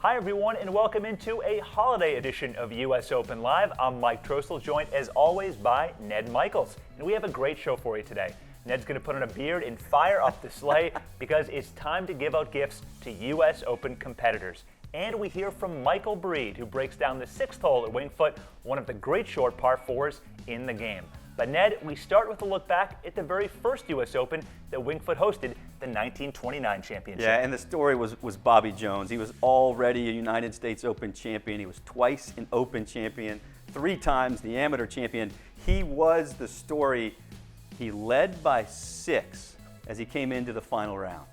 Hi everyone, and welcome into a holiday edition of US Open Live. I'm Mike Trossel, joined as always by Ned Michaels. And we have a great show for you today. Ned's going to put on a beard and fire up the sleigh because it's time to give out gifts to US Open competitors. And we hear from Michael Breed, who breaks down the sixth hole at Winged Foot, one of the great short par fours in the game. But Ned, we start with a look back at the very first US Open that Winged Foot hosted, the 1929 championship. Yeah, and the story was Bobby Jones. He was already a United States Open champion. He was twice an Open champion, 3 times the amateur champion. He was the story. He led by 6 as he came into the final round.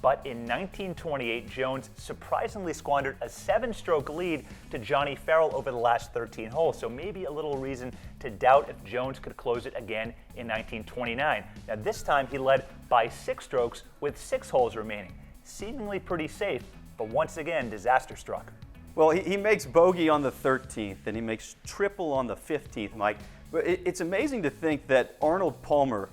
But in 1928, Jones surprisingly squandered a 7-stroke lead to Johnny Farrell over the last 13 holes, so maybe a little reason to doubt if Jones could close it again in 1929. Now this time he led by 6 strokes with 6 holes remaining. Seemingly pretty safe, but once again, disaster struck. Well, he makes bogey on the 13th, and he makes triple on the 15th, Mike. But it's amazing to think that Arnold Palmer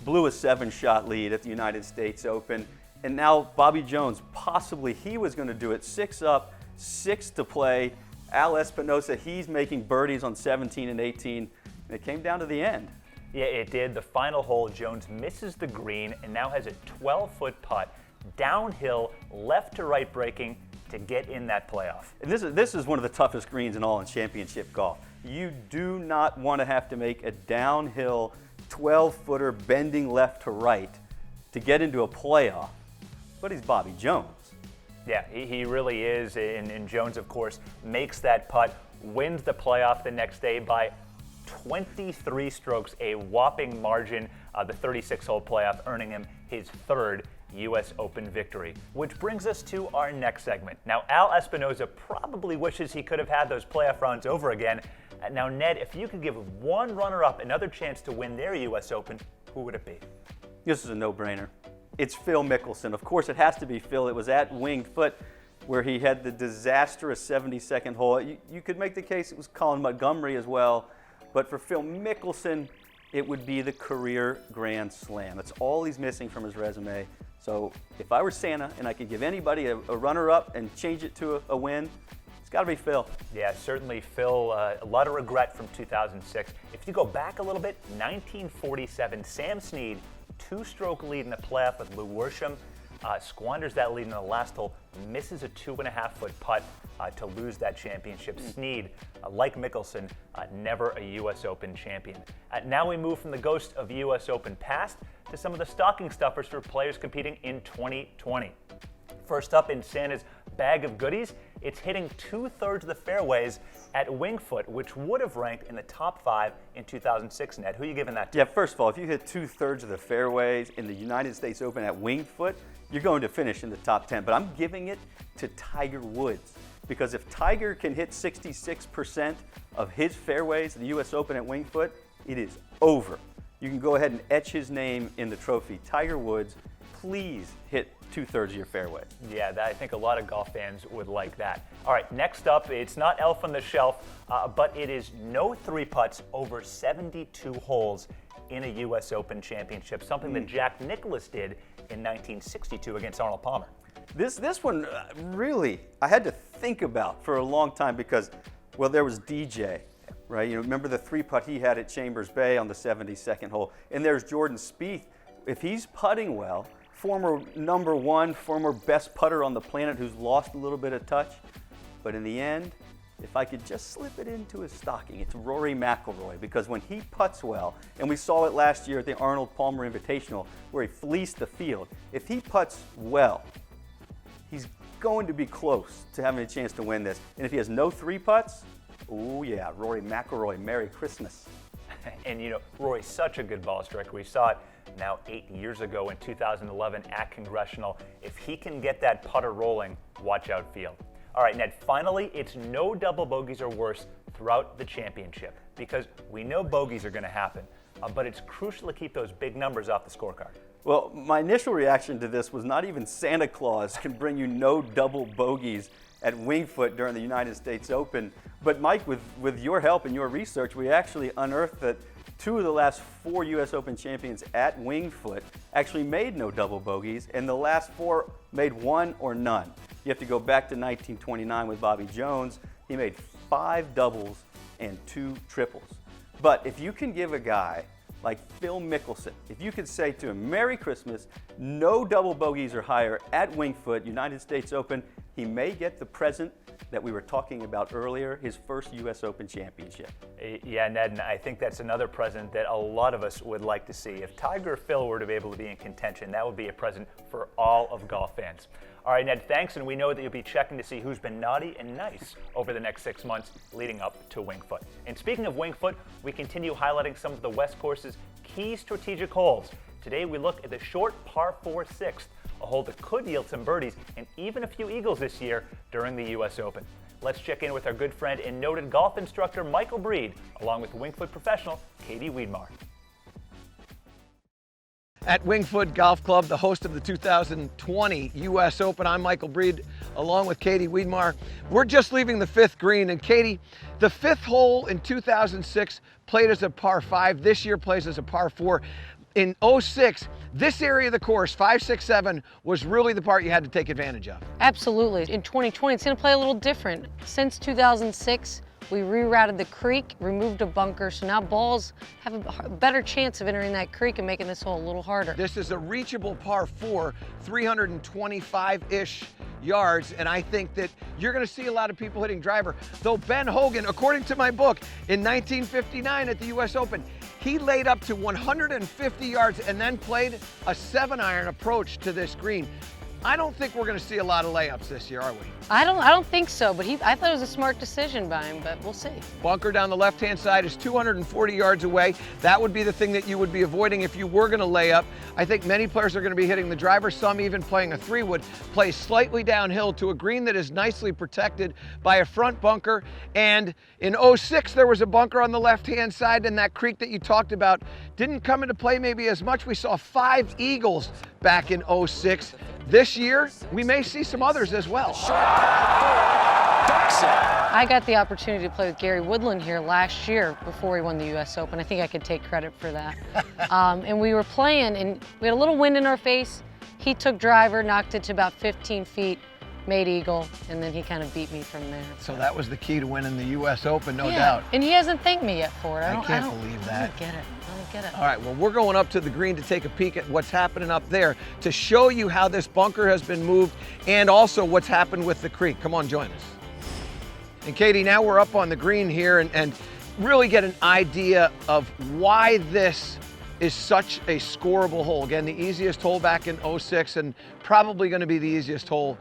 blew a 7-shot lead at the United States Open. And now Bobby Jones, possibly he was going to do it. 6 up, 6 to play. Al Espinosa, he's making birdies on 17 and 18. And it came down to the end. Yeah, it did. The final hole, Jones misses the green and now has a 12-foot putt downhill, left to right breaking to get in that playoff. And this is one of the toughest greens in all in championship golf. You do not want to have to make a downhill 12-footer bending left to right to get into a playoff. But he's Bobby Jones. Yeah, he really is. And Jones, of course, makes that putt, wins the playoff the next day by 23 strokes, a whopping margin. The 36-hole playoff earning him his 3rd US Open victory. Which brings us to our next segment. Now, Al Espinosa probably wishes he could have had those playoff rounds over again. Now, Ned, if you could give one runner-up another chance to win their US Open, who would it be? This is a no-brainer. It's Phil Mickelson. Of course, it has to be Phil. It was at Winged Foot where he had the disastrous 72nd hole. You could make the case it was Colin Montgomery as well, but for Phil Mickelson, it would be the career Grand Slam. That's all he's missing from his resume. So if I were Santa and I could give anybody a runner-up and change it to a win, it's got to be Phil. Yeah, certainly Phil. A lot of regret from 2006. If you go back a little bit, 1947, Sam Snead, 2-stroke lead in the playoff with Lou Worsham, squanders that lead in the last hole, misses a 2.5-foot putt to lose that championship. Snead, like Mickelson, never a US Open champion. Now we move from the ghost of US Open past to some of the stocking stuffers for players competing in 2020. First up in Santa's bag of goodies, it's hitting 2/3 of the fairways at Winged Foot, which would have ranked in the top 5 in 2006. Ned, who are you giving that to? Yeah, first of all, if you hit 2/3 of the fairways in the United States Open at Winged Foot, you're going to finish in the top 10. But I'm giving it to Tiger Woods, because if Tiger can hit 66% of his fairways at the US Open at Winged Foot, it is over. You can go ahead and etch his name in the trophy. Tiger Woods, please hit 2/3 of your fairway. Yeah, I think a lot of golf fans would like that. All right, next up, it's not Elf on the Shelf, but it is no 3 putts over 72 holes in a US Open championship, something that Jack Nicklaus did in 1962 against Arnold Palmer. This one really, I had to think about for a long time because, well, there was DJ, right? You remember the 3-putt he had at Chambers Bay on the 72nd hole. And there's Jordan Spieth. If he's putting well, former number 1, former best putter on the planet who's lost a little bit of touch. But in the end, if I could just slip it into his stocking, it's Rory McIlroy, because when he putts well, and we saw it last year at the Arnold Palmer Invitational where he fleeced the field, if he putts well, he's going to be close to having a chance to win this. And if he has no 3 putts, oh yeah, Rory McIlroy, Merry Christmas. And you know, Rory's such a good ball striker. We saw it now 8 years ago in 2011 at Congressional. If he can get that putter rolling, watch out field. All right, Ned, finally, it's no double bogeys or worse throughout the championship, because we know bogeys are going to happen, but it's crucial to keep those big numbers off the scorecard. Well, my initial reaction to this was not even Santa Claus can bring you no double bogeys at Winged Foot during the United States Open. But Mike, with your help and your research, we actually unearthed that 2 of the last 4 US Open champions at Winged Foot actually made no double bogeys, and the last 4 made 1 or none. You have to go back to 1929 with Bobby Jones. He made 5 doubles and 2 triples. But if you can give a guy like Phil Mickelson, if you could say to him, Merry Christmas, no double bogeys or higher at Winged Foot, United States Open, he may get the present that we were talking about earlier, his first U.S. Open championship. Yeah, Ned, and I think that's another present that a lot of us would like to see. If Tiger or Phil were to be able to be in contention, that would be a present for all of golf fans. All right, Ned, thanks, and we know that you'll be checking to see who's been naughty and nice over the next 6 months leading up to Winged Foot. And speaking of Winged Foot, we continue highlighting some of the West Course's key strategic holes. Today we look at the short par 4 sixth, a hole that could yield some birdies and even a few eagles this year during the U.S. Open. Let's check in with our good friend and noted golf instructor Michael Breed, along with Winged Foot professional Katie Wiedmar. At Winged Foot Golf Club, the host of the 2020 U.S. Open, I'm Michael Breed, along with Katie Wiedmar. We're just leaving the 5th green, and Katie, the 5th hole in 2006 played as a par 5. This year plays as a par 4. In 06, this area of the course, 5, 6, 7, was really the part you had to take advantage of. Absolutely. In 2020, it's going to play a little different. Since 2006, we rerouted the creek, removed a bunker, so now balls have a better chance of entering that creek and making this hole a little harder. This is a reachable par 4, 325-ish yards, and I think that you're going to see a lot of people hitting driver. Though Ben Hogan, according to my book, in 1959 at the U.S. Open, he laid up to 150 yards and then played a 7-iron approach to this green. I don't think we're going to see a lot of layups this year, are we? I don't think so, but I thought it was a smart decision by him, but we'll see. Bunker down the left-hand side is 240 yards away. That would be the thing that you would be avoiding if you were going to lay up. I think many players are going to be hitting the driver, some even playing a 3-wood, play slightly downhill to a green that is nicely protected by a front bunker. And in 06, there was a bunker on the left-hand side, and that creek that you talked about didn't come into play maybe as much. We saw 5 eagles back in 06. This year, we may see some others as well. I got the opportunity to play with Gary Woodland here last year before he won the U.S. Open. I think I could take credit for that. And we were playing, and we had a little wind in our face. He took driver, knocked it to about 15 feet, made eagle, and then he kind of beat me from there. So that was the key to winning the U.S. Open, no doubt. And he hasn't thanked me yet for it. I can't believe that. I don't get it. I don't get it. All right, well, we're going up to the green to take a peek at what's happening up there to show you how this bunker has been moved and also what's happened with the creek. Come on, join us. And Katie, now we're up on the green here and really get an idea of why this is such a scoreable hole. Again, the easiest hole back in 06 and probably going to be the easiest hole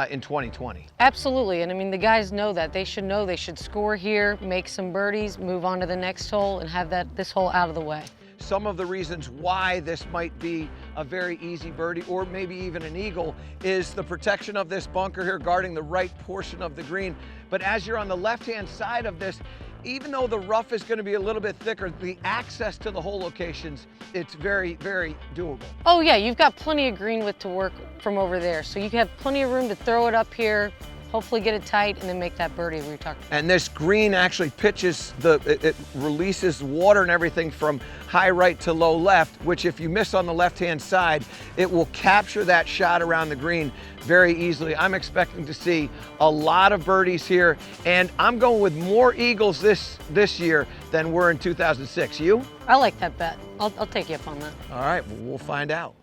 in 2020. Absolutely, and I mean, the guys know that. They should know they should score here, make some birdies, move on to the next hole, and have this hole out of the way. Some of the reasons why this might be a very easy birdie or maybe even an eagle is the protection of this bunker here guarding the right portion of the green. But as you're on the left-hand side of this, even though the rough is going to be a little bit thicker, the access to the hole locations, it's very, very doable. Oh yeah, you've got plenty of green width to work from over there. So you have plenty of room to throw it up here, hopefully get it tight, and then make that birdie we talked about. And this green actually pitches, it releases water and everything from high right to low left, which if you miss on the left-hand side, it will capture that shot around the green very easily. I'm expecting to see a lot of birdies here, and I'm going with more eagles this year than were in 2006. You? I like that bet. I'll take you up on that. All right, well, we'll find out.